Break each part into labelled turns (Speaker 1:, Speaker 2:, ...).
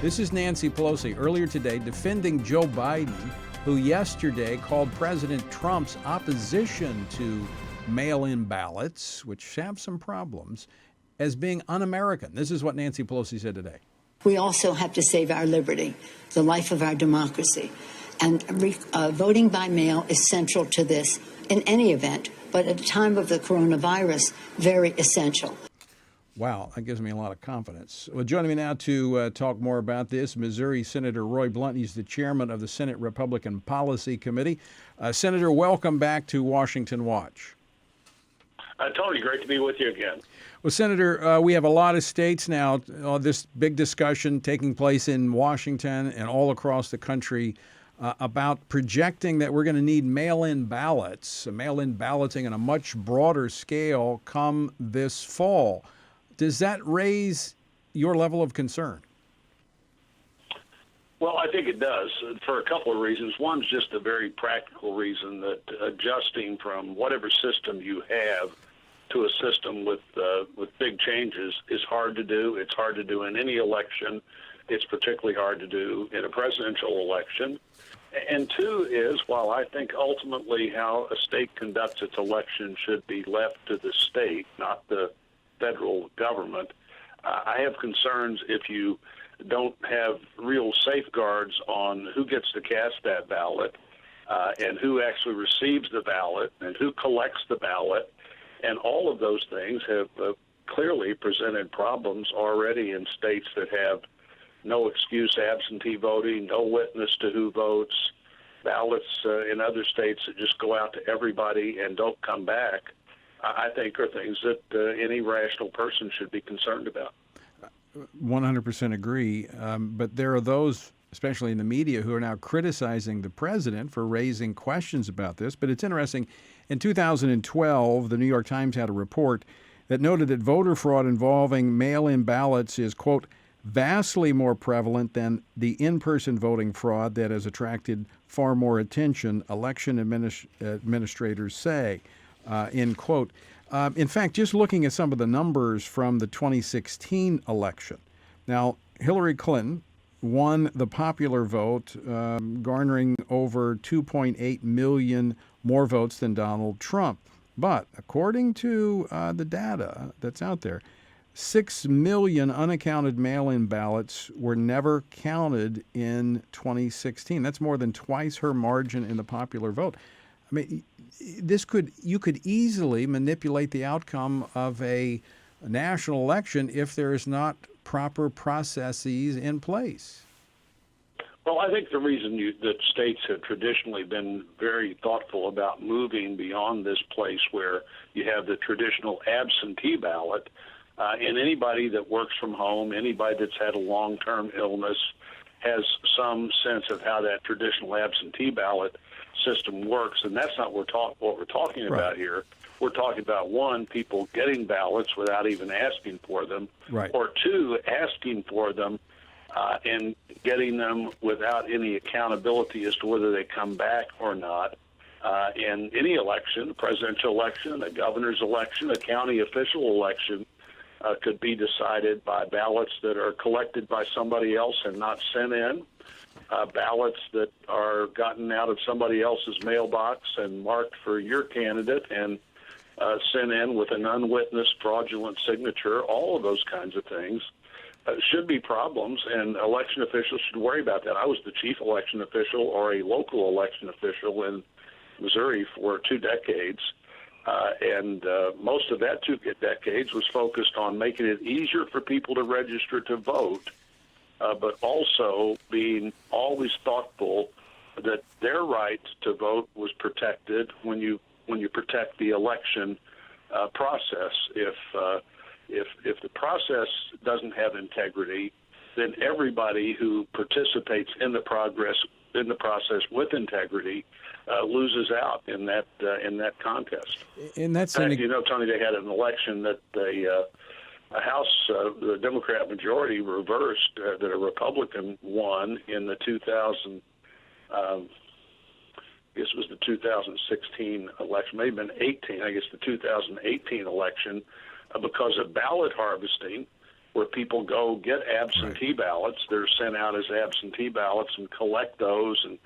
Speaker 1: This is Nancy Pelosi earlier today defending Joe Biden, who yesterday called President Trump's opposition to mail-in ballots, which have some problems, as being un-American. This is what Nancy Pelosi said today.
Speaker 2: We also have to save our liberty, the life of our democracy. And voting by mail is central to this in any event, but at the time of the coronavirus, very essential.
Speaker 1: Wow, that gives me a lot of confidence. Well, joining me now to talk more about this, Missouri Senator Roy Blunt. He's the chairman of the Senate Republican Policy Committee. Senator, welcome back to Washington Watch.
Speaker 3: Tony, great to be with you again.
Speaker 1: Well, Senator, we have a lot of states now, this big discussion taking place in Washington and all across the country about projecting that we're going to need mail-in balloting on a much broader scale come this fall. Does that raise your level of concern?
Speaker 3: Well, I think it does for a couple of reasons. One's just a very practical reason that adjusting from whatever system you have to a system with big changes is hard to do. It's hard to do in any election. It's particularly hard to do in a presidential election. And two is, while I think ultimately how a state conducts its election should be left to the state, not the federal government, I have concerns if you don't have real safeguards on who gets to cast that ballot and who actually receives the ballot and who collects the ballot. And all of those things have clearly presented problems already in states that have no excuse absentee voting, no witness to who votes, ballots in other states that just go out to everybody and don't come back. I think are things that any rational person should be concerned about.
Speaker 1: 100% agree. But there are those, especially in the media, who are now criticizing the president for raising questions about this. But it's interesting. In 2012, the New York Times had a report that noted that voter fraud involving mail-in ballots is, quote, vastly more prevalent than the in-person voting fraud that has attracted far more attention, election administrators say. End quote. In fact, just looking at some of the numbers from the 2016 election. Now, Hillary Clinton won the popular vote, garnering over 2.8 million more votes than Donald Trump. But according to the data that's out there, 6 million unaccounted mail-in ballots were never counted in 2016. That's more than twice her margin in the popular vote. I mean, you could easily manipulate the outcome of a national election if there is not proper processes in place.
Speaker 3: Well, I think the reason that states have traditionally been very thoughtful about moving beyond this place where you have the traditional absentee ballot, and anybody that works from home, anybody that's had a long-term illness, has some sense of how that traditional absentee ballot system works, and that's not what we're talking about here. We're talking about, one, people getting ballots without even asking for them, or two, asking for them and getting them without any accountability as to whether they come back or not. In any election, a presidential election, a governor's election, a county official election, could be decided by ballots that are collected by somebody else and not sent in, ballots that are gotten out of somebody else's mailbox and marked for your candidate and sent in with an unwitnessed fraudulent signature. All of those kinds of things should be problems, and election officials should worry about that. I was the chief election official or a local election official in Missouri for 2 decades. And most of that 2 decades was focused on making it easier for people to register to vote, but also being always thoughtful that their right to vote was protected when you protect the election process. If the process doesn't have integrity, then everybody who participates in the process with integrity loses out in that contest.
Speaker 1: And that's
Speaker 3: in fact, Tony, they had an election that the Democrat majority reversed, that a Republican won in the 2000. I guess it was the 2016 election, maybe been 18. I guess the 2018 election, because of ballot harvesting where people go get absentee ballots. They're sent out as absentee ballots and collect those and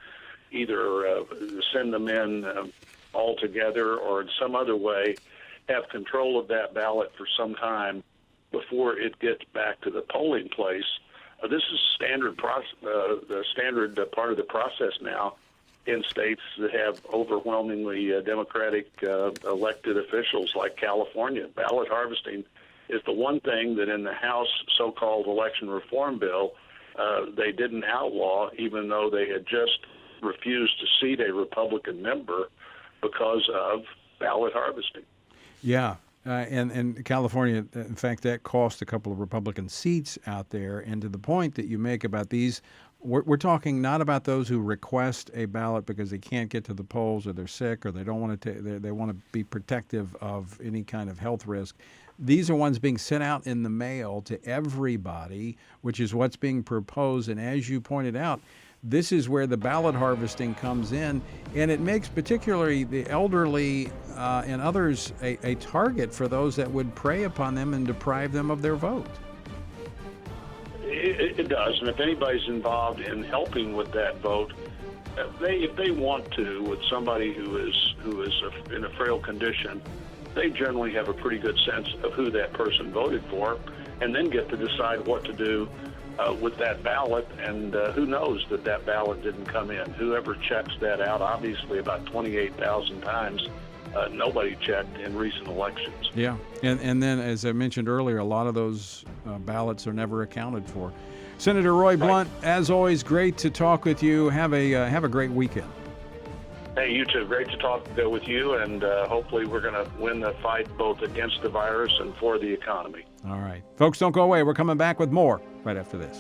Speaker 3: either send them in all together or in some other way have control of that ballot for some time before it gets back to the polling place. This is the standard part of the process now in states that have overwhelmingly Democratic elected officials like California. Ballot harvesting is the one thing that in the House so-called election reform bill they didn't outlaw, even though they had just refused to seat a Republican member because of ballot harvesting.
Speaker 1: Yeah. And California, in fact, that cost a couple of Republican seats out there. And to the point that you make about these, we're talking not about those who request a ballot because they can't get to the polls or they're sick or they don't want to. They want to be protective of any kind of health risk. These are ones being sent out in the mail to everybody, which is what's being proposed. And as you pointed out, this is where the ballot harvesting comes in, and it makes particularly the elderly and others a target for those that would prey upon them and deprive them of their vote.
Speaker 3: It does, and if anybody's involved in helping with that vote, if they want to, with somebody who is in a frail condition, they generally have a pretty good sense of who that person voted for, and then get to decide what to do with that ballot, and who knows that ballot didn't come in. Whoever checks that out, obviously about 28,000 times, nobody checked in recent elections.
Speaker 1: Yeah, and then, as I mentioned earlier, a lot of those ballots are never accounted for. Senator Roy Blunt, as always, great to talk with you. Have a great weekend.
Speaker 3: Hey, you too. Great to talk with you, and hopefully we're going to win the fight both against the virus and for the economy.
Speaker 1: All right. Folks, don't go away. We're coming back with more right after this.